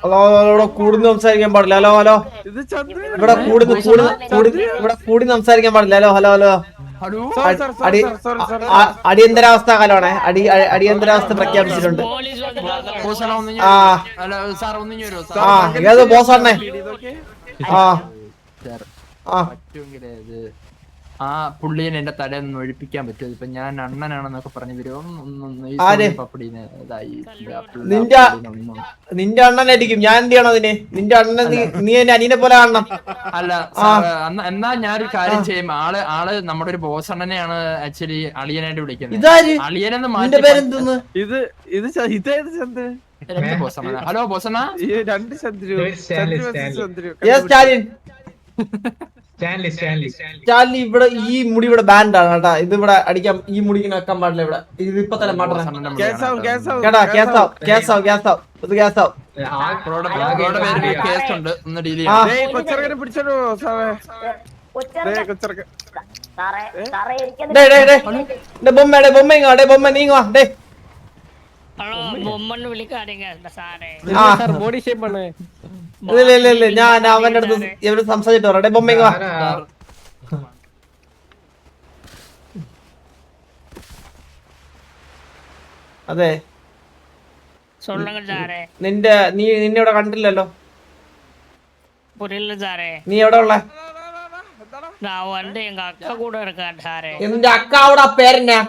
Hello ഇവിടെ കൂടുന്ന് സംസാരിക്കാൻ പാടില്ല. ഹലോ ഹലോ ഇവിടെ കൂടി സംസാരിക്കാൻ പാടില്ല. ഹലോ ഹലോ ഹലോ അടിയന്തരാവസ്ഥ കാലമാണേ. അടിയന്തരാവസ്ഥ പ്രഖ്യാപിച്ചിട്ടുണ്ട്. ഏത് ബോസാണേ? ആ പുള്ളിയെ എന്റെ തലേന്ന് ഒഴിപ്പിക്കാൻ പറ്റും. ഇപ്പൊ ഞാൻ അണ്ണനാണെന്നൊക്കെ പറഞ്ഞു വരും. നിന്റെ അണ്ണനായിരിക്കും. ഞാൻ എന്ത് ചെയ്യണം അതിന്? നിന്റെ അണ്ണൻ നീ എന്റെ അനിയനെ പോലെ കാണണം. അല്ല എന്നാ ഞാനൊരു കാര്യം ചെയ്യും. ആള് നമ്മുടെ ഒരു ബോസ് അണ്ണനെയാണ് ആക്ച്വലി അളിയനായിട്ട് വിളിക്കുന്നത്. ഇതാര്? അളിയനെന്ന് നിന്റെ പേരെന്തോന്ന്? ബോസ് അണ്ണ. ഹലോ ബോസ് അണ്ണ. സ്റ്റാൻലി ഇവിടെ ഈ മുടി ഇവിടെ ബാൻഡ് ആണ് കേട്ടാ. ഇത് ഇവിടെ അടിക്കാൻ ഈ മുടിക്ക് വെക്കാൻ പാടില്ല ഇവിടെ. ഇത് ഇപ്പൊ തന്നെ മാറ്റണം കേട്ടാ. ഗ്യാസാവും ബൊമ്മ നീങ്ങോ. ഇല്ല ഞാൻ അവന്റെ അടുത്ത് ഇവര് സംസാരിച്ചിട്ട് പറയട്ടെ. ബൊമ്മ അതെ നിന്നെ ഇവിടെ കണ്ടില്ലല്ലോ. നീ എവിടെ ഉള്ള? നിന്റെ അക്ക അവിടെ പേരെന്നാ?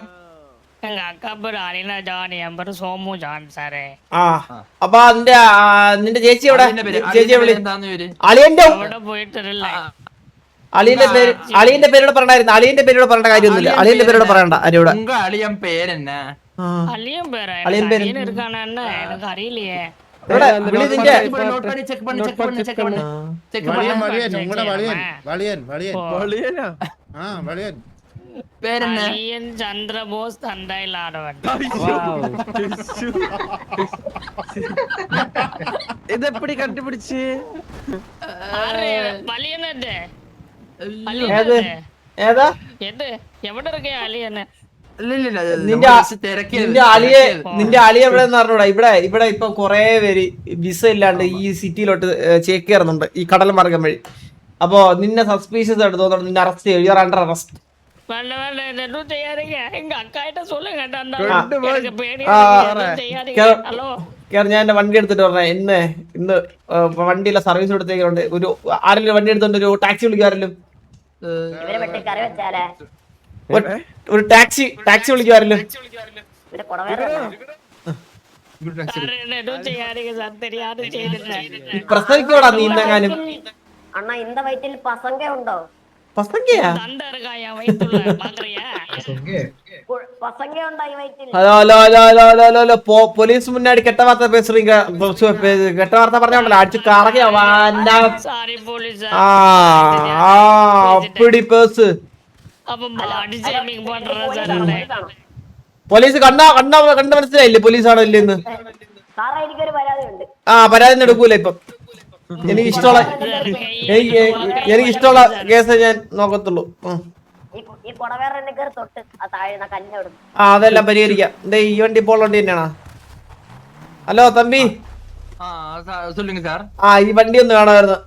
അപ്പൊ നിന്റെ ചേച്ചി എവിടെ? ചേച്ചിയെ വിളി. അളിയന്റെ പേരോട് പറയണ്ടായിരുന്നു. അളിയന്റെ പേരോട് പറയേണ്ട കാര്യമൊന്നുമില്ല. അളിയന്റെ പേരോട് പറയണ്ട. ആരോടെ അളിയൻ പേരെന്നാ? അളിയൻ പേര് അറിയില്ലേ? ചന്ദ്രബോസ് തണ്ടയിലാടവൻ. ഇതെപ്പടി കണ്ടുപിടിച്ച്? വലിയനെ എവിടെ ഇറക്കിയ അലിയനെ? നിന്റെ അളിയ എവിടെന്ന് പറഞ്ഞൂടാ. ഇവിടെ ഇപ്പൊ കൊറേ പേര് വിസ ഇല്ലാണ്ട് ഈ സിറ്റിയിലോട്ട് ചേക്കേറുന്നുണ്ട് ഈ കടൽ മാർഗം വഴി. അപ്പൊ നിന്നെ സസ്പീഷ്യസ് ആയിട്ട് തോന്നുന്നു. നിന്നെ അറസ്റ്റ് ചെയ്യും. You are under arrest. ഞാൻ എന്റെ വണ്ടി എടുത്തിട്ട് പറഞ്ഞ ഇന്ന് വണ്ടിയിലെ സർവീസ് കൊടുത്തേക്കുണ്ട്. ആരെങ്കിലും വണ്ടി എടുത്തോണ്ട് ഒരു ടാക്സി വിളിക്കാറില്ലോ. ഒരു ടാക്സി വിളിക്കാറില്ലോ. പ്രസവിക്കോടാ നീ ഇന്നെങ്ങാനും. അണ്ണാ இந்த വയറ്റിൽ പസങ്ക ഉണ്ടോ? പസങ്കയാ? ഹലോ പോലീസ് മുന്നാടി കെട്ട വാർത്ത പേசுறீங்க. കെട്ട വാർത്ത പറഞ്ഞോണ്ടല്ലോ അടിച്ചു കറങ്ങിയ അപ്പടി പേസ്. പോലീസ് കണ്ട മനസ്സിലായില്ലേ പോലീസാണോ ഇല്ലെന്ന്? പരാതി എടുക്കൂല ഇപ്പം. എനിക്ക് ഇഷ്ടമുള്ള കേസ് ഞാൻ നോക്കത്തുള്ളൂ. അതെല്ലാം പരിഹരിക്കാം. ഈ വണ്ടി ഇപ്പോൾ വണ്ടി തന്നെയാണോ? ഹലോ തമ്പി. ഈ വണ്ടി ഒന്ന് കാണാമായിരുന്നു.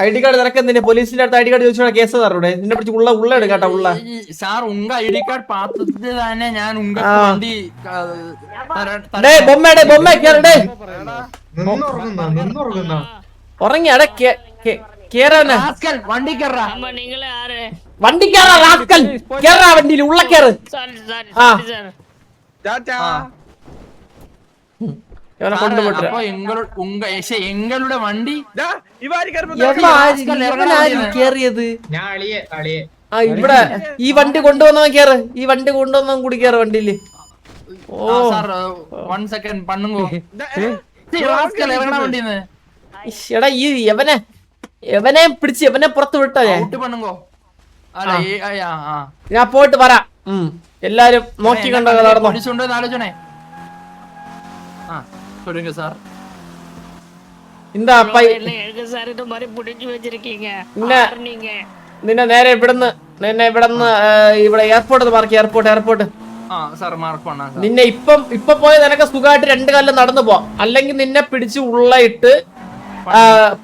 ഐ ഡി കാർഡ് നിനക്ക് എന്തിനാ? പോലീസിന്റെ അടുത്ത് ഐ ഡി കാർഡ് ചോദിച്ചോളാം. കേസ് തരൂടെ? നിന്നെ പിടിച്ച് ഉള്ള എടുക്കാട്ടാ. ഉള്ള സാർ ഉങ്ക ഐ ഡി കാർഡ് പാത്തത് തന്നെ ഞാൻ ഉങ്ക വണ്ടി ഉറങ്ങി വണ്ടി കേറാ വണ്ടിയിൽ ഉള്ള കേറ്. എങ്ങളുടെ വണ്ടി കേറിയത് ഇവിടെ. ഈ വണ്ടി കൊണ്ടുവന്നവൻ കേറ്. ഈ വണ്ടി കൊണ്ടുവന്നവൻ കൂടി കേറ് വണ്ടിയില്. എടാ ഈ എവനെ പിടിച്ച് എവനെ പുറത്ത് വിട്ടോ. ഞാൻ പോയിട്ട് വരാം. എല്ലാരും നോക്കി കണ്ടോ ആലോചനേ. നിന്നെ നേരെ ഇവിടുന്ന് ഇവിടെ എയർപോർട്ട് മാർക്ക്. എയർപോർട്ട് ആ സാർ മാർക്ക് പണ്ണാ സാർ. നിന്നെ ഇപ്പൊ പോയി നിനക്ക് സുഖമായിട്ട് 2 കാലം നടന്നു പോ, അല്ലെങ്കിൽ നിന്നെ പിടിച്ച് ഉള്ളയിട്ട്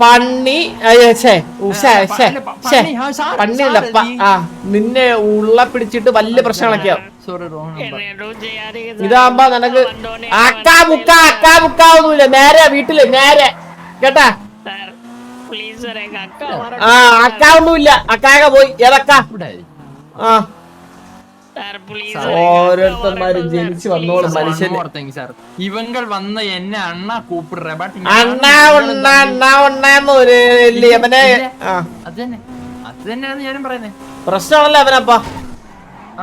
പന്നി പന്നിയല്ല നിന്നെ ഉള്ള പിടിച്ചിട്ട് വലിയ പ്രശ്നങ്ങളൊക്കെ ആവും. Sorry wrong number. ഇതാകുമ്പോ നിനക്ക് അക്കാബുക്കാവൊന്നുമില്ല, നേരെ വീട്ടില് നേരെ കേട്ടാ. അക്കാവൊന്നുമില്ല, അക്കാക പോയി ഏതക്കാ. ആ ഓരോരുത്തന്മാരും ജനിച്ചു വന്നോളും മനുഷ്യന്. ഇവങ്ങൾ വന്ന് എന്നെ അണ്ണ കൂപ്പിടുറ. ബട്ട് ഒരു യമനെ അത് തന്നെയാണ് ഞാനും പറയുന്നത്. പ്രശ്നമാണല്ലോ അവനപ്പാ.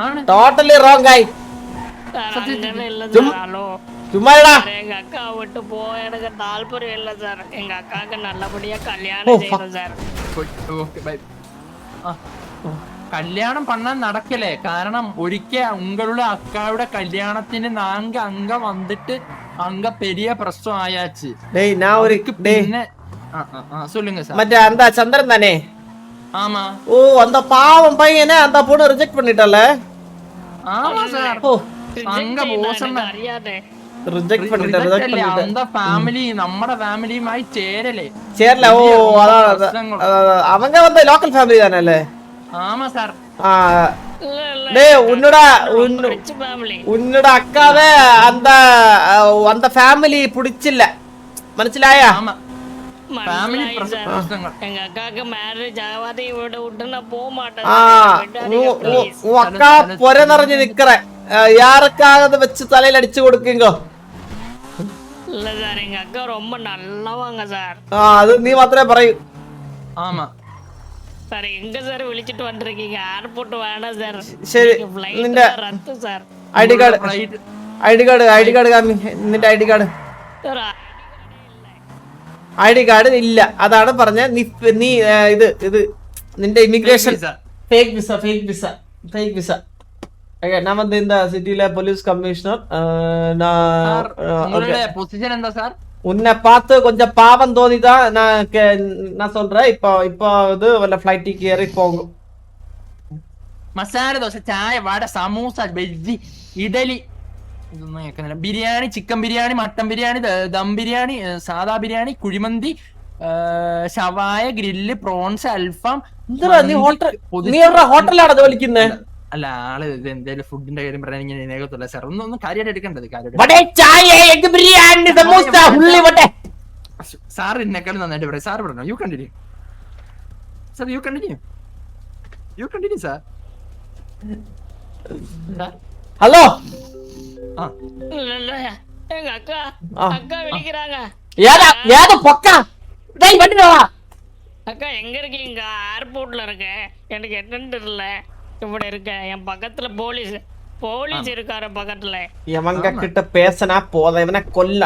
ആണ് ടോട്ടലി റോങ് ആയി. ചുമ്മാടാ எங்க அக்கா விட்டு போக எனக்கு தால்பரியம் இல்ல சார். எங்க அக்காவுக்கு நல்லபடியா கல்யாணம் செய்யணும் சார். കല്യാണം പണ്ണാൻ നടക്കലേ, കാരണം ഒരിക്കൽ ഉങ്ങളുടെ അക്കായുടെ കല്യാണത്തിന് നാങ്ക അങ്ക വന്നിട്ട് അങ്ക പെരിയ പ്രശ്നം ആയാച്ച്. പിന്നെ சொல்லுங்க சார். மற்ற அந்த சந்திரன் தானே? ஆமா. ஓ அந்த பாவம் பையனை அந்த பொண்ணு ரிஜெக்ட் பண்ணிட்டல. ஆமா சார். ஓ அங்க போசன அறியாதே ரிஜெக்ட் பண்ணிட்டல. அந்த ஃபேமிலி നമ്മുടെ ഫാമിലിയുമായി ചേരലേ. ചേരല. ഓ அவங்க வந்து லோக்கல் ஃபேமிலி தானே? ஆமா சார். டேய் உன்னோட அக்காவே அந்த ஃபேமிலி பிடிச்சில்ல, മനസ്സിലായ? ഫാമിലി പ്രശ്നങ്ങൾ. எங்க அக்காக்கு மேரேஜ் ஆகாதே இவட விட்டு நான் போக மாட்டேன். உன் அக்கா பொறை நிറഞ്ഞு நிக்கிற யாருக்காக வச்சு தலையில அடிச்சு கொடுக்குங்க. இல்ல சார், எங்க அக்கா ரொம்ப நல்லவங்க சார். அது நீ மாத்திரமே പറയൂ. ஆமா சார், எங்க சார் விളിച്ചിട്ട് വന്നിരിക്കீங்க? എയർപോർട്ട് വേണം സാർ. ശരി, നിന്റെ റദ്ദ് സാർ. ID card കാമി. നിന്റെ ഐഡി കാർഡ് ഇല്ല, അതാണ് പറഞ്ഞ. നീ ഇത് നിന്റെ ഇമിഗ്രേഷൻ ഫേക്ക് വിസ. நான் வந்து இந்த சிட்டில போலீஸ் கமிஷனர். பொசிஷன் എന്താ சார்? உன்னை பார்த்து கொஞ்சம் பாவம் தோணிதான் நான் சொல்றேன். இப்போ இது வല്ല ഫ്ലൈറ്റിൽ കയറി പോകും. മസാല ദോശ, ചായ, വട, സമൂസ, ബജ്ജി, ഇഡലി, ഇതൊന്നും കേൾക്കുന്നില്ല. ബിരിയാണി, ചിക്കൻ ബിരിയാണി, മട്ടൻ ബിരിയാണി, ദം ബിരിയാണി, സാദാ ബിരിയാണി, കുഴിമന്തി, ഷവായ, ഗ്രില്ല്, പ്രോൺസ്, അൽഫാം. നീ ഹോട്ടലിലാണ് ജോലിക്കുന്നേ? അല്ല, ആള് ഇത് എന്തേലും ഫുഡിന്റെ കാര്യം പറയാൻ ഇങ്ങനെ നേകത്തില്ല സാർ. ഒന്നും കാര്യമായിട്ട് എടുക്കേണ്ടത്. സാർ എന്നെക്കാളും നന്നായിട്ട് പറയാം. സാർ പറഞ്ഞു. You continue sir. ഹലോ. எங்க அக்கா விളിக்கிறாங்க. அக்கா எங்க இருக்கீங்க? ஏர்போர்ட்ல இருக்கேன். எனக்கு என்னன்னு தெரியல. ഇവിടെ இருக்கேன். என் பக்கத்துல போலீஸ் இருக்காரு பக்கத்துல. யமங்க கிட்ட பேசனா போத, இவனை கொல்ல.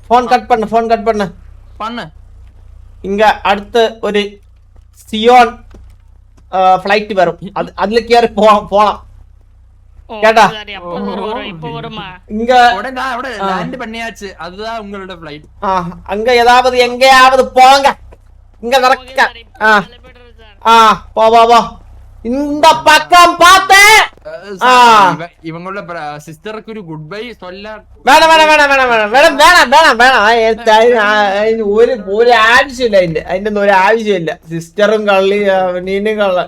ഫോൺ കട്ട് பண்ணு. இங்க அடுத்து ஒரு സിയോൺ ഫ്ലൈറ്റ് വരും. അതിൽ കയറി പോണം கேட்டா? இப்ப வருமா? இங்க ലാൻഡ് பண்ணியாச்சு. அதுதான் உங்களோட ஃளைட். அங்க ஏதாவது எங்கேயாவது போங்க. இங்க நடக்க போ இந்த பக்கம் பார்த்து. இவங்களோட சிஸ்டருக்கு ஒரு குட் பை சொல்ல. വേണം ഒരു ആവശ്യമില്ല. അതിന്റെ ഒരു ആവശ്യമില്ല. സിസ്റ്ററും കള്ളി നീനും കള്ള.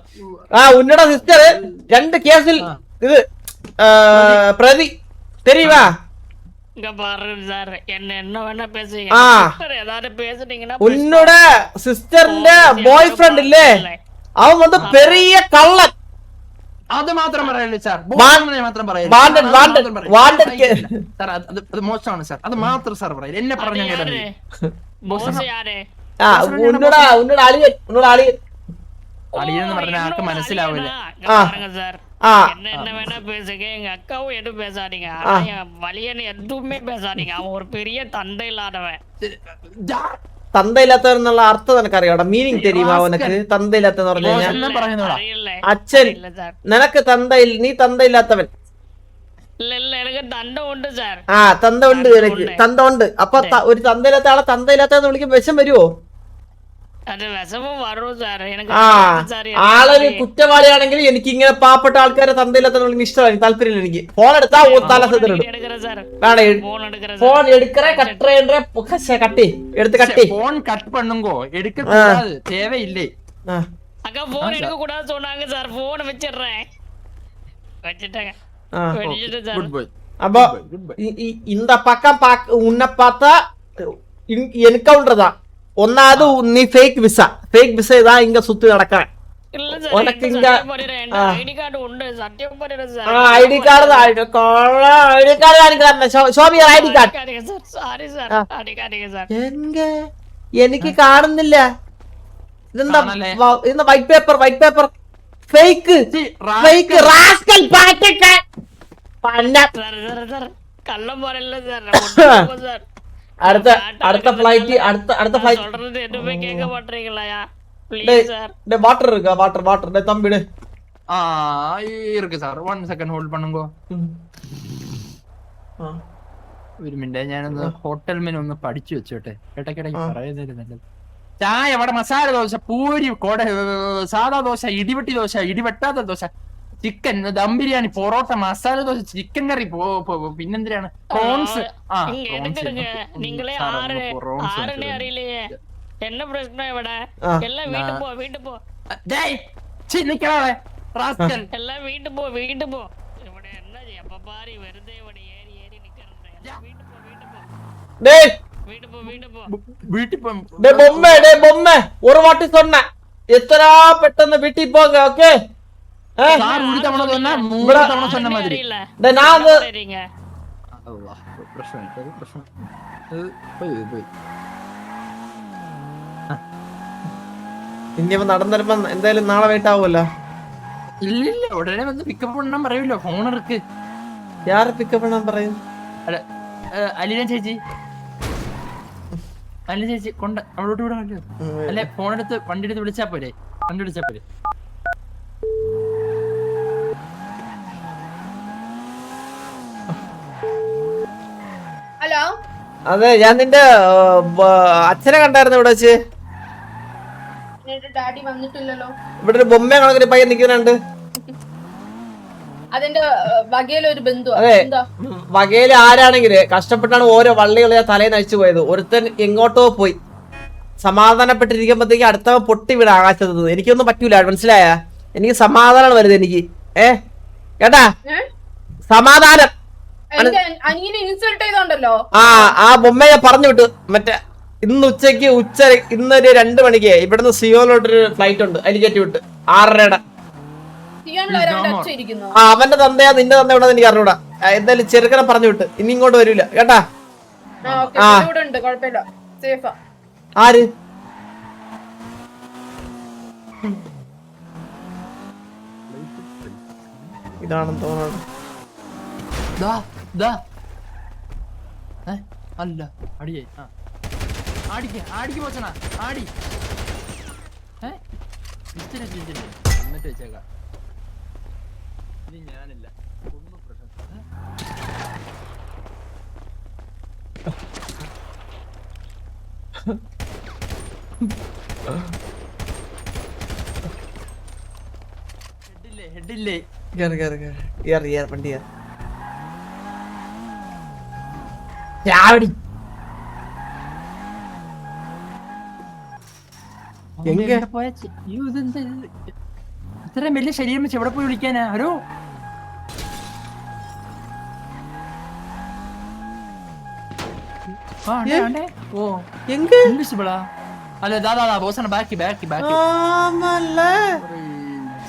ഉന്നട സിസ്റ്റർ 2 കേസിൽ ഇത് പ്രതി தெரியுமா? இங்க பாருங்க சார், என்ன வேணா பேசுங்க. ஏதாவது பேசுனீங்கன்னா உன்னோட சிஸ்டர்ന്റെ ബോയ്ഫ്രണ്ട് ഇല്ലേ, അവൻ வந்து பெரிய கள்ளன். അത് മാത്രം പറയല്ലേ സാർ? മാത്രം പറയല്ലേ സാർ? അത് മോശമാണ് സാർ. അത് മാത്രം സാർ പറയല്ലേ. എന്നെ പറഞ്ഞു കേട്ടേ. ബോസ് யாரு? ഉന്നോട് അളിയെന്ന് പറഞ്ഞ ആൾക്ക് മനസ്സിലാവില്ല. பாருங்க சார், என்ன வேணா பேசுங்க. எங்க அக்காவும் எதுவும் பேசாதீங்க. வலியன்னு எதுவுமே பேசாதீங்க. அவன் ஒரு பெரிய தந்தை இல்லாதவன். തന്തയില്ലാത്തവൻ എന്നുള്ള അർത്ഥം നിനക്കറിയാം? മീനിങ് தெரியுமா അവനക്ക്? തന്തയില്ലാത്തെന്ന് പറഞ്ഞു കഴിഞ്ഞാൽ അച്ഛൻ. നിനക്ക് നീ തന്തയില്ലാത്തവൻ. இல்ல எனக்கு தண்டை உண்டு சார். തന്ത ഉണ്ട്. നിനക്ക് തന്ത ഉണ്ട്. അപ്പൊ ഒരു തന്തയില്ലാത്ത ആളെ തന്തയില്ലാത്തന്ന് വിളിക്കുമ്പോ വിഷം വരുവോ? അത് വിഷമം വരും സാർ എനിക്ക് ആ അറിയാം സാർ ആളൊരു കുറ്റവാളിയാണെങ്കിൽ എനിക്ക് ഇങ്ങനെ പാവപ്പെട്ട ആൾക്കാരെ തന്തയിലെത്താൻ ഇഷ്ടമായി താല്പര്യമില്ല എനിക്ക് ഫോൺ എടുത്താ തല സെത്തിലിടും എടുக்கிறேன் சார் വേണം போன் எடுக்கிறேன் ഫോൺ എടുക്കറേ കട്ടറേ കട്ടി എടുത്ത് കട്ടി போன் கட் பண்ணுங்கோ எடுக்க கூடாது தேவையில்லை ആ அக்கா போன் எடுக்க கூடாது சொன்னாங்க சார் போன் வச்சிடுறேன் வச்சுட்டாங்க ആ வச்சுட்டு சார் குட் பாய் அப்போ இந்த பக்கம் உன்னை பார்த்தா என்கவுண்டர் தான் ஒன்னாவது நீ ஃபேக் விசா தான் இங்க சுத்தி நடக்கிறேன் இல்ல சார் உனக்கு எனக்கு இங்க- சத்தியம் பண்ணிடுறேன் ஐடி கார்டு உண்டு சத்தியம் பண்ணிடுறேன் sir ID card ID card அடிக்கிறாங்க ஷோபியர் ஐடி கார்டு அடிக்காதீங்க சார் சாரி சார் அடிக்காதீங்க சார் എങ്ക എനിക്ക് കാണുന്നില്ല ഇതെന്താ കാണല്ലേ? ഇതെന്താ white paper fake fake rascal പാറ്റൊക്കെ പന്ന சார் சார் சார் கள்ளம் போறல சார் சார் അടുത്ത ഫ്ലൈറ്റ് അടുത്ത ഫ്ലൈറ്റ് சொல்றது எதுவுமே கேட்க மாட்டீங்களாயா ப்ளீஸ் சார் வாட்டர் இருக்கா வாட்டர் தம்பிடு ஆ இருக்கு சார் 1 செகண்ட் ஹோல்ட் பண்ணுங்கோ ഒരു മിനിറ്റ് ഞാനൊന്ന് ഹോട്ടൽ മെനു ഒന്ന് പഠിച്ചു വെച്ചോട്ടെ ഇടയ്ക്കിടയ്ക്ക് പറയുന്നത് നല്ലത് ചായ വട മസാല ദോശ പൂരി കോട സാദാ ദോശ ഇടിവെട്ടി ദോശ ഇടിവെട്ടാത്ത ദോശ ചിക്കൻ ദം ബിരിയാണി പൊറോട്ട മസാല ദോശ ചിക്കൻ കറി പിന്നെന്തിനാണ് പ്രോൺസ് ആ இங்க எடுத்துருங்க நீங்களே ஆறுனே அறியலையே என்ன பிரச்சனை இவட எல்லாம் வீட்டு போ നിക്കണേ റാസ്കൽ எல்லாம் வீட்டு போ இவட என்ன எப்ப பாரு வெறுതെ இவட ஏறி நிக்கிறேன் வீட்டு போ വീട്ടിൽ പോ பொம்மை ஒரு வாட்டி சொன்னேன் எத்தனை பெട്ടെന്ന് வீட்டுக்கு போங்க ஓகே സാർ ഒരു തവണ തന്നെ 3 തവണ சொன்ன மாதிரி நான் சரிங்க പ്രശ്നം പോയി ഇനിയിപ്പോ നടന്നിരുമ്പോ എന്തായാലും നാളെ വെയിറ്റ് ആവുമല്ലോ ഇല്ലില്ല ഉടനെ വന്ന് പിക്കപ്പ് പണ്ണാൻ പറയൂല്ലോ ഫോൺ ഇருக்கு യാറ് പിക്കപ്പ് ചെയ്യാൻ പറയും അല്ല അലീന ചേച്ചി കൊണ്ട് അവളോട്ട് വിടാൻ പറ്റുമോ അല്ലെ ഫോൺ എടുത്ത് വണ്ടി എടുത്ത് വിളിച്ചാ പോരെ ഹലോ അതെ ഞാൻ നിന്റെ അച്ഛനെ കണ്ടായിരുന്നു ഇവിടെ വെച്ച് എന്റെ ഡാഡി വന്നിട്ടില്ലല്ലോ. ഇവിടെ ഒരു ബൊമ്മ കണക്കിന് പയ്യൻ നിൽക്കുന്നുണ്ട് അതെന്റെ വകയിലൊരു ബന്ധു. അതെ വകയില് ആരാണെങ്കില് കഷ്ടപ്പെട്ടാണ് ഓരോ വള്ളികളെ തലേന്ന് അഴിച്ചു പോയത്. ഒരുത്തൻ എങ്ങോട്ടോ പോയി സമാധാനപ്പെട്ടിരിക്കുമ്പോഴത്തേക്ക് അടുത്തവൻ പൊട്ടി വീണ ആകാശത്ത്. എനിക്കൊന്നും പറ്റൂല, മനസ്സിലായ? എനിക്ക് സമാധാനം വരുന്നത് എനിക്ക് കേട്ടാ സമാധാനം. അനിയനെ ഇൻസൾട്ട് ചെയ്തോണ്ടല്ലോ. ആ ബൊമ്മയെ പറഞ്ഞു വിട്ടു. മറ്റേ ഇന്ന് ഉച്ചക്ക് ഇന്നൊരു 2 മണിക്ക് ഇവിടുന്ന് സിയോലോട്ടൊരു ഫ്ലൈറ്റ് ഉണ്ട്, അതിൽ കയറ്റി വിട്ട് 6:30. അവന്റെ തന്തയാ നിന്റെ തന്ത ഇവിടെ എനിക്ക് അറിഞ്ഞൂടാ. എന്തായാലും ചെറുക്കനെ പറഞ്ഞു വിട്ട് ഇനി ഇങ്ങോട്ട് വരൂല കേട്ടാ. ആര് ഇതാണെന്ന് തോന്നുന്നു. അല്ല അടിയേ ആടിക്ക് പോച്ചണ ആടി എന്നിട്ട് വെച്ചേക്കാം. ഇനി ഞാനില്ല ഒന്നും പ്രശ്നം. ഹെഡില്ലേ വണ്ടി ചാവടി. ഇത്രയും വലിയ ശരീരം വെച്ച് എവിടെ പോയി വിളിക്കാനാ? ഹലോ ഓ ഇൻവിസിബിളാ? അല്ല ദാദാ ബോസാണ് ബാക്കി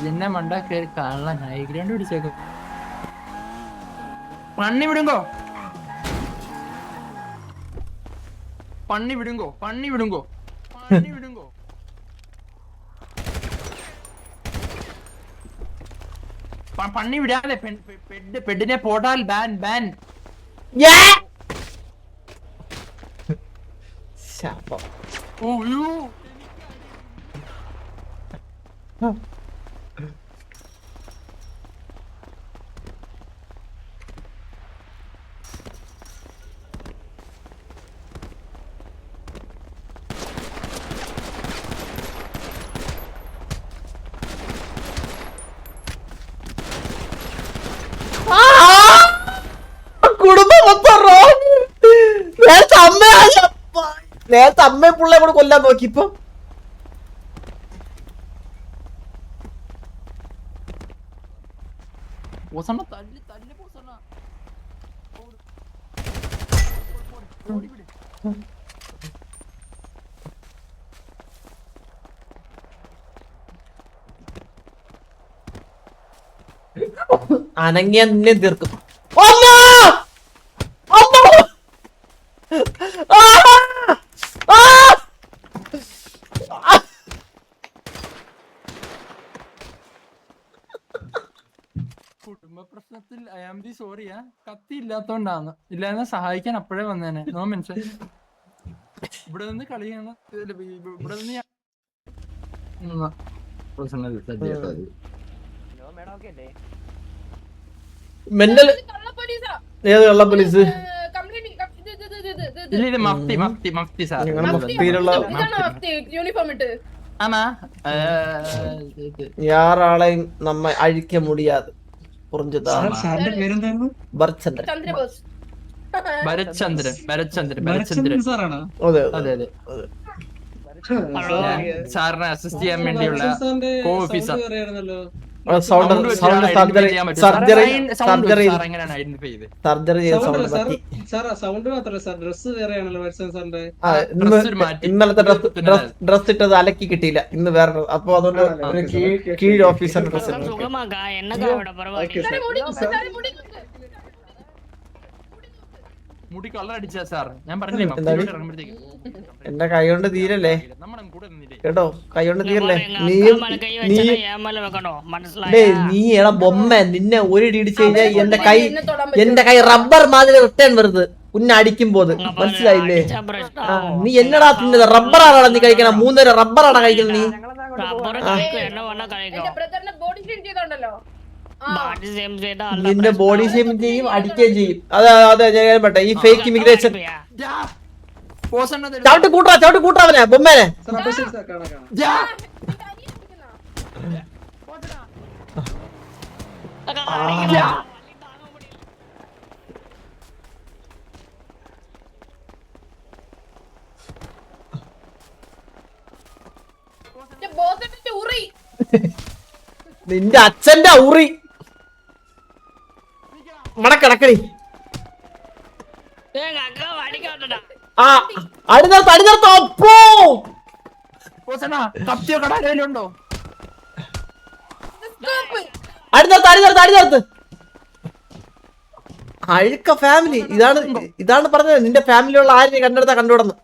ജന്ന മണ്ട കയറി കള്ളനായി ഗ്രൗണ്ട് പിടിച്ചേക്കും. പണ്ണി വിടുങ്കോ പണ്ണി വിടാതെ പെഡിനെ പോട്ടാൽ ബാൻ. നേരത്തെ അമ്മയും പിള്ളേ കൂടെ കൊല്ലാൻ നോക്കി ഇപ്പൊ പോസണ്ണ തല്ലി തല്ലി പോസണ്ണ അനങ്ങിയ നിന്നെ തീർക്കും അമ്മ! അമ്മ! ആ! ആ! കുടുംബ പ്രശ്നത്തിൽ ഐ ആം ദി സോറിയാ കത്തി ഇല്ലാത്തോണ്ടാന്ന് ഇല്ലാതെ സഹായിക്കാൻ അപ്പോഴേ വന്നേനെ നോ മെൻഷൻ ഇവിടെ നിന്ന് കളിയാണ് ഇവിടെ നിന്ന് മെന്റൽ കള്ള പോലീസാ ഏത് കള്ള പോലീസ് കംപ്ലൈന്റ് ഇല്ല ഇത് മഫ്തി മഫ്തി മഫ്തി സാർ ഞങ്ങളുടെ മഫ്തിയിലുള്ള യൂണിഫോം ഇട്ട് ആമാ യാറാളെയും നമ്മ അഴിക്ക മുടിയാതെ പുറഞ്ചതാണ് സാറിന്റെ പേരെന്തായിരുന്നു? ബർച്ചന്ദ്രൻ ചന്ദ്രബോസ് ഭരത്ചന്ദ്രൻ ഭരത്ചന്ദ്രൻ ഭരത്ചന്ദ്രൻ സാറാണോ? അതെ അതെ അതെ സാർ, സാറിനെ അസിസ്റ്റ് ചെയ്യാൻ വേണ്ടിയുള്ള സാറിന്റെ കോ sound ഓഫീസർ വേറെയാണല്ലോ. സൗണ്ട് സൗണ്ട് സർജറി സർജറി എങ്ങനെയാണ് ഐഡന്റിഫൈ ചെയ്ത് സർജറി ചെയ്ത Sound സൗണ്ട് അല്ല, പറ്റി സാർ സൗണ്ട് മാത്രമല്ല സാർ, ഡ്രസ് വേറെയാണല്ലോ വത്സൻ സാറിന്റെ. ഇന്നലത്തെ ഡ്രസ് ഇട്ടത് അലക്കി കിട്ടിയില്ല ഇന്ന് വേറെ അപ്പൊ അതുകൊണ്ട് ഒരു കീഴ് ഓഫീസറിന്റെ ഡ്രസ് സുഖമാക്കാ എന്നൊക്കെ അവിടെ Okay, പരവാ sir. മുടി കളർ അടിച്ചാ സാർ ഞാൻ പറഞ്ഞില്ലേ എന്താണ്? മഫ്തിയിലോട്ട് ഇറങ്ങുമ്പോഴത്തേക്ക് എന്റെ കൈ കൊണ്ട് തീരല്ലേ നമ്മുടെ കൂടെ നിന്നില്ലേ കേട്ടോ കൈ കൊണ്ട് തീരല്ലേ നീ കൈ നീ വെച്ചാ ഏമല വെക്കണോ ഡേ മനസ്സിലായ നീ എടാ ബൊമ്മ നിന്നെ ഒരു ഇടിച്ചു കഴിഞ്ഞാൽ എന്റെ കൈ റബ്ബർ മാതിരി റിട്ടേൺ വരുന്നത് ഉന്നെ അടിക്കുമ്പോ മനസ്സിലായില്ലേ ആ, നീ എന്നടാ തിന്നത് റബ്ബറാണോ നീ കഴിക്കണ 3 റബ്ബറാണോ കഴിക്കണ നീ റബ്ബർ കഴിക്കും എന്നെ വേണ കഴിക്കോ എന്റെ ബ്രദറിന്റെ ബോഡി ഷെയിം ചെയ്തോണ്ടല്ലോ ബാഡി സെയിം ചെയ്താ നിന്റെ ബോഡി ഷേം ചെയ്യും അടിക്കുകയും ചെയ്യും അതെ അതെ ഞാൻ പറ്റേ ഈ ഫേക്ക് ഇമിഗ്രേഷൻ ചവിട്ടി കൂട്ടാ അവനെ ബൊമ്മേനെ സാർ അപ്പോസിറ്റ് സാർ കാണാം കാണാം. ബോസിന്റെ ഉറി നിന്റെ അച്ഛന്റെ ഉറി ഇവിടെ കിടക്കണി ആ അടിനിർത്തോ അപ്പോ കത്തിയോ കടാരയിലുണ്ടോ അടിനിർത്ത് അഴുക്ക ഫാമിലി ഇതാണ് പറഞ്ഞത് നിന്റെ ഫാമിലിയുള്ള ആരും കണ്ടെടുത്താ കണ്ടുവിടുന്നു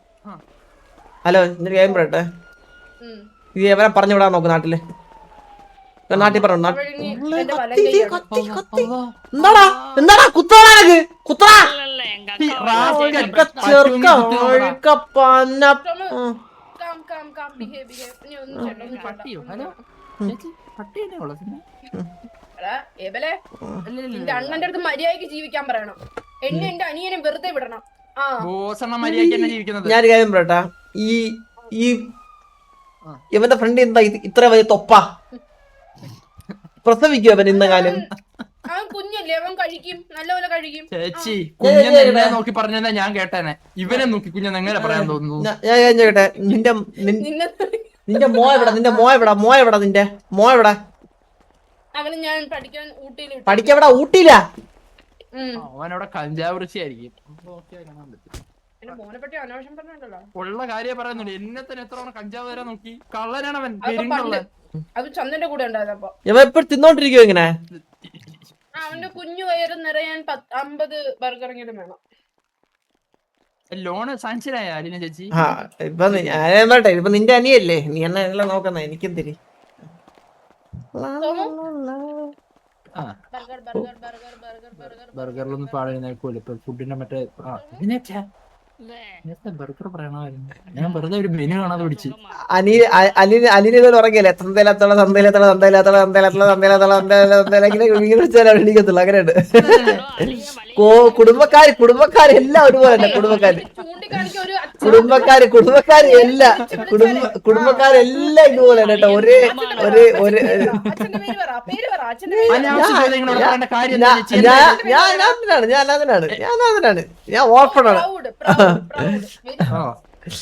ഹലോ നിന്റെ കാര്യം പറയട്ടെ ഇത് എവരെ പറഞ്ഞു വിടാൻ നോക്ക് നാട്ടില് നാട്ടിൽ പറഞ്ഞു എന്താടാ കുത്തണക്ക് കുത്തറ ചെറുക്ക ഒഴുക്ക പന്ന പട്ടിയോ ഹലോ പട്ടിയല്ലേ ഉള്ളത് നിന്റെ അണ്ണന്റെ അടുത്ത് മര്യാദക്ക് ജീവിക്കാൻ പറയണം എന്നെ എന്റെ അനിയനെ വെറുതെ വിടണം ആ ബോസണ്ണ മര്യാദയ്ക്ക് തന്നെ ജീവിക്കുന്നത് ഞാനൊരു കാര്യം പറയട്ടാ ഈ ഇവന്റെ ഫ്രണ്ട് എന്താ ഇത്ര വലിയ തൊപ്പ പ്രസവിക്കും അവൻ ഇന്ന കാലം അവൻ കുഞ്ഞല്ലേ അവൻ കഴിക്കും നല്ലപോലെ കഴിക്കും ചേച്ചി കുഞ്ഞെന്നെ നോക്കി പറഞ്ഞാ ഞാൻ കേട്ടേനെ ഇവനെ നോക്കി കുഞ്ഞെന്ന് എങ്ങനെ പറയാൻ തോന്നുന്നു ഞാൻ ചോട്ടെ നിന്നെ നിന്റെ മോ എവിടാ നിന്റെ മോ എവിടാ അവന് ഞാൻ പഠിക്കാൻ ഊട്ടിയിൽ വിട്ടു. പഠിക്കവിടാ ഊട്ടിയില്ല അവനവിടെ കഞ്ചാവ് കൃഷിയായിരിക്കും എന്റെ മോനെ പറ്റി അനാവശ്യം പറഞ്ഞല്ലോ ഉള്ള കാര്യം പറയുന്നുണ്ട് എന്നെ തന്നെ എത്ര തവണ കഞ്ചാവ് തരാൻ നോക്കി കള്ളനാണ് അവൻ അതൊക്കെ പെരുങ്കള്ളൻ അത് ചന്ദന്റെ കൂടെ ഉണ്ടായതപ്പോ ഇവ എപ്പോഴും തിന്നോണ്ടിരിക്കുവോ ഇങ്ങനെ അവന്റെ കുഞ്ഞു വയറ് നിറയാൻ 50 ബർഗറെങ്കിലും വേണം ലോണ് സാങ്ഷനായ അലിന ചേച്ചി ആ ഇപ്പൊ ഞാൻ പറട്ടെ ഇപ്പൊ നിന്റെ അനിയല്ലേ നീ എന്നെ എല്ലാം നോക്കുന്ന എനിക്കെന്തിരി burger burger burger burger burger ബർഗറിലൊന്നും പാടുന്നേക്കൂല ഇപ്പൊ ഫുഡിന്റെ മറ്റേ ബർഗർ പറയണമായിരുന്നു ഞാൻ വെറുതെ ഒരു മെനു കാണാതെ പിടിച്ച് അലിന് ഇതുപോലെ ഉറങ്ങിയല്ലേ എണിക്കത്തുള്ളൂ അങ്ങനെയുണ്ട് കുടുംബക്കാരെല്ലാം ഒരുപോലെ തന്നെ ചൂണ്ടിക്കാണിക്ക ഒരു കുടുംബക്കാരെല്ലാം ഇതുപോലെ തന്നെ കേട്ടോ ഒരേ അച്ഛന്റെ പേര് പറ അച്ഛന്റെ പേര് അനാവശ്യ ചോദ്യങ്ങളോട് പറയേണ്ട കാര്യം എന്താ ചേച്ചി? ഞാൻ ഓർഫണാണ് പ്രൗഡ് പ്രൗഡ് ആ,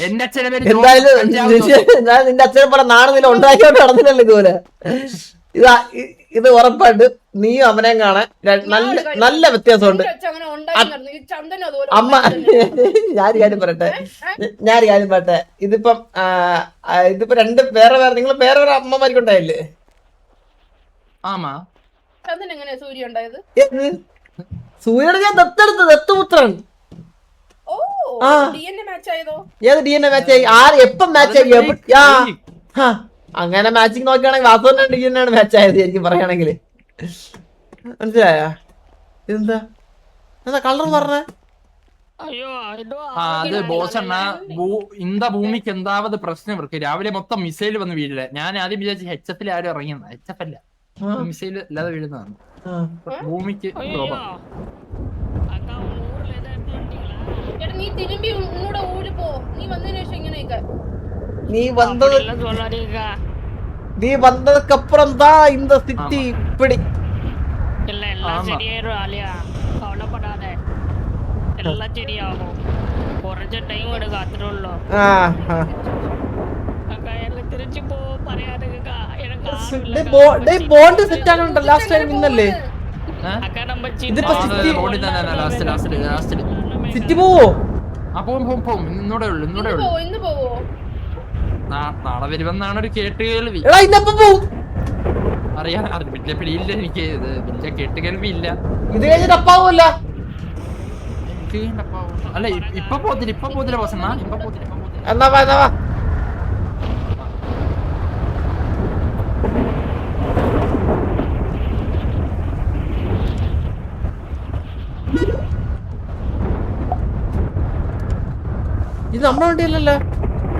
എന്റെ അച്ഛനെ പേര് എന്തായാലും കഞ്ചാവ് ജോസ്. ഞാൻ നിന്റെ അച്ഛനെ പോലെ നാണുന്നില്ല ഉണ്ടാക്കിയോണ്ട് നടന്നില്ലല്ലോ ഇതുപോലെ. ഇത് ഉറപ്പായിട്ട് നീയും അവനെയും കാണാൻ നല്ല വ്യത്യാസമുണ്ട്. എന്റെ അച്ഛൻ അങ്ങനെ ഉണ്ടാക്കി നടന്നു. ഈ ചന്ദനം അതുപോലെ അമ്മ ഞാനൊരു കാര്യം പറയട്ടെ. ഇതിപ്പം രണ്ട് വേറെ നിങ്ങൾ വേറെ അമ്മമാർക്കുണ്ടായില്ലേ? ആമാ ചന്ദനം എങ്ങനെയാ സൂര്യ ഉണ്ടായത്? സൂര്യയുടെ ഞാൻ ദത്തുപുത്രൻ. ഓ ആ. DNA മാച്ച് ആയതോ? ഏത് DNA മാച്ച് ആയി? എപ്പം മാച്ച് ആയി? അങ്ങനെ മാച്ചിങ് നോക്കുകയാണെങ്കിൽ വാസുവിന്റെ DNA ആണ് മാച്ച് ആയത് എനിക്ക് പറയുകയാണെങ്കിൽ. മനസ്സിലായ? ഇതെന്താ കളർ പറഞ്ഞ? ஐயோ இதுவா അത് ബോസ് അണ്ണ ഇന്ത ഭൂമിക്ക് എന്താവത് പ്രശ്നം ഇവർക്ക് രാവിലെ മൊത്തം മിസൈൽ വന്ന് വീഴില്ല. ഞാൻ ആദ്യം വിചാരിച്ചു HF ആരും ഇറങ്ങിയെന്ന. HF അല്ല, മിസൈൽ അല്ലാതെ വീഴുന്നതാണ്. ഭൂമിക്ക് ஐயோ அக்கா உங்க ஊர்ல ஏதாவது பண்ணிட்டீங்களா? എടാ നീ തിരുമ്പി ഒന്നുകൂടെ ഊരി പോ. നീ വന്നതിന് ശേഷം ഇങ്ങനെയൊക്കെ നീ அப்படிலாம் சொல்லாதீங்கக்கா. വന്നതൊക്കെ അപ്പുറം താ இந்த சிட்டி இப்படி இல்ல எல்லாம் ஆமா. சரியாயிரும் ஆலியா, கவலைப்படாத. எல்லாம் சரியாகும். കുറച്ച് ടൈം എടുക്കും അത്രേ ഉള്ളൂ. അക്കാ എല്ലാം തിരിച്ചു പോ പറയാതെക്കാ. ബോണ്ട് സെറ്റ് ആകണ്ട. ലാസ്റ്റ് ടൈം ഇന്നല്ലേ അക്കാ നമ്മ ഇതിപ്പോ റോഡിൽ തന്നെ ലാസ്റ്റില് സിറ്റി പോവോ? പോവും. ഇന്നൂടെ ഉള്ളു. ഇന്ന് പോവോ? നാളെ വരുമെന്നാണ് ഒരു കേട്ടുകേൾവി. എടാ ഇന്നപ്പം പോവും. അറിയാം, വലിയ പിടിയില്ല എനിക്ക്. ഇത് വലിയ കേട്ടുകേൾവി ഇല്ല. ഇത് കഴിഞ്ഞിട്ട് അപ്പാവൂല്ല. അല്ല ഇപ്പൊ പോത്തില്ല ബോസണ്ണ. ഇപ്പൊ പോത്തില്ല. എന്നാ വാ ഇത് നമ്മുടെ വണ്ടിയല്ലല്ലോ.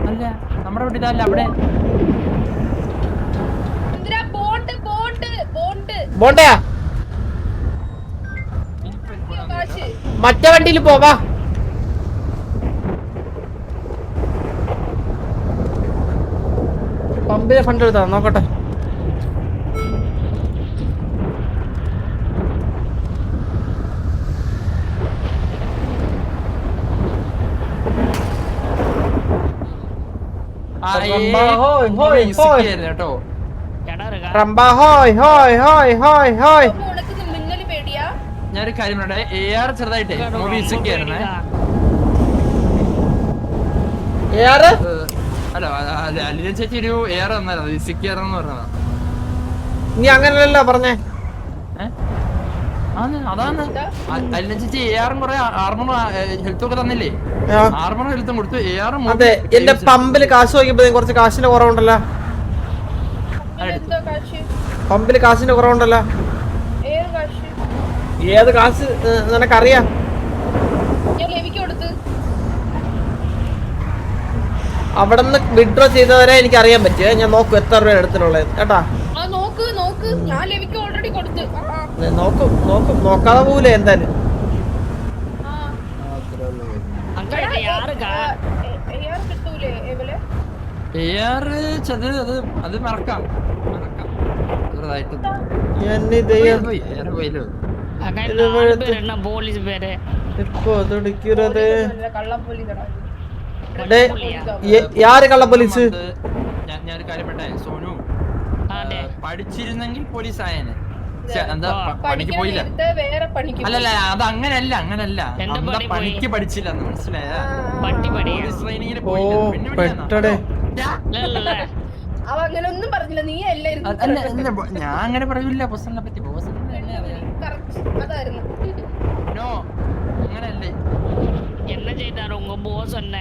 അല്ല നമ്മുടെ വീട്ടിൽ ഇതല്ല, അവിടെ എന്തിനാ ബോണ്ട് ബോണ്ടയാ? കാശ് മറ്റേ വണ്ടിയിൽ പോവാ. പമ്പിലെ ഫണ്ട് എടുത്താ നോക്കട്ടെ. കേട്ടോ. இடம் இருக்கா? റംബ ഹോയ് ഹോയ് ഹോയ് ഹോയ് ഹോയ്. അപ്പൊ ഉനക്ക് ഇത് മിന്നല് പേടിയാ? ഞാനൊരു കാര്യം പറയട്ടെ. AR ചെറുതായിട്ടേ മൂവി ഇസക്കിയായിരുന്നേ. ഏറെ അല്ല അലിന ചേച്ചി ഒരു AR തന്നായിരുന്നു. ഇസക്കിയാറെന്ന് പറഞ്ഞതാ. നീ അങ്ങനല്ലല്ലോ പറഞ്ഞേ. അതാണ് അലിന ചേച്ചി AR കുറെ ആർമർ ഹെൽത്ത് ഒക്കെ തന്നില്ലേ? ആർമർ ഹെൽത്തും കൊടുത്തു. AR അതെ, എന്റെ പമ്പില് കാശ് നോക്കിയപ്പോ കുറച്ച് കാശിന്റെ കുറവുണ്ടല്ലോ. എന്താ കാശ്? പമ്പില് കാശിന്റെ കുറവുണ്ടല്ലോ. ഏത് കാശ്? ഏത് കാശ് നിനക്കറിയാം? ഞാൻ ലെവിക്ക് കൊടുത്ത്. അവിടെ നിന്ന് വിഡ്രോ ചെയ്തവരെ എനിക്ക് അറിയാൻ പറ്റുക. ഞാൻ നോക്കും എത്ര രൂപ എടുത്തിട്ടുള്ളത് കേട്ടാ. ആ നോക്ക് ഞാൻ ലെവിക്ക് ഓൾറെഡി കൊടുത്ത്. നോക്കും നോക്കാതെ പോവില്ല എന്തായാലും. அக்கா இது யாருக்கா? കിട്ടൂലേ എവലെ? AR അത് മറക്കാം ചെറുതായിട്ട്. AR പോയല്ലോ. அக்கா இந்த ஆளு பேர் என்ன? போலீஸ் பேரு കള്ളപ്പോലീസടാ. യാര് കള്ള പോലീസ്? ഞാനൊരു കാര്യം പറയട്ടെ സോനു. അതെ. പഠിച്ചിരുന്നെങ്കിൽ പോലീസ് ആയേനെ. എന്താ പണിക്ക് പോയില്ല? വേറെ പണിക്ക് അല്ലല്ല അത് അങ്ങനല്ല. എന്റെ അന്ന് പണി പണിക്ക് പഠിച്ചില്ല, മനസ്സിലായ? പട്ടി പണിയാ. പോലീസ് ട്രെയിനിങ്ങിന് ഓ പോയില്ല. പിന്നെ പെട്ടടെ. இல்ல അവ അങ്ങനെ ഒന്നും പറഞ്ഞില്ല. നീ എല്ലായിരുന്നു ഞാൻ അങ്ങനെ പറയൂല ബോസിനെ പറ്റി. അതായിരുന്നു. നോ അങ്ങനല്ലേ. என்ன செய்தாரு உங்க போஸ் என்ன?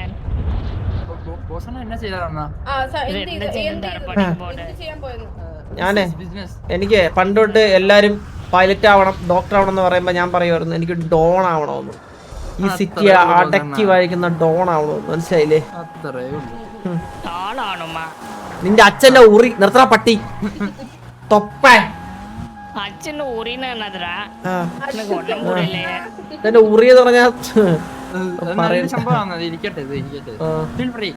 ബോസന എന്നാ ചെയ്താ? என்ன செய்தாரு பணிக்கு போனே? ചെയ്യാൻ പോയെന്ന്. ഞാനേ ബിസിനസ് എനിക്ക് പണ്ടോട്ട് എല്ലാരും പൈലറ്റ് ആവണം, ഡോക്ടർ ആവണം എന്ന് പറയുമ്പോ ഞാൻ പറയുമായിരുന്നു എനിക്ക് ഡോൺ ആവണമെന്ന്. ഈ സിറ്റി അടക്കി വാഴിക്കുന്ന ഡോൺ ആവണമെന്ന്. മനസ്സിലായില്ലേ? അത്രേ ഉള്ളൂ. ஆளானுமா? നിന്റെ അച്ഛന്റെ ഉറി നിർത്തണ പട്ടി തൊപ്പ. அச்சன் உரினா என்னதுடா? ആ, எனக்கு ஒண்ணும் புரியலையே. എന്റെ ഉറി എന്ന് പറഞ്ഞാ സംഭവമാണ്. ഇരിക്കട്ടെ. ആ. Feel free.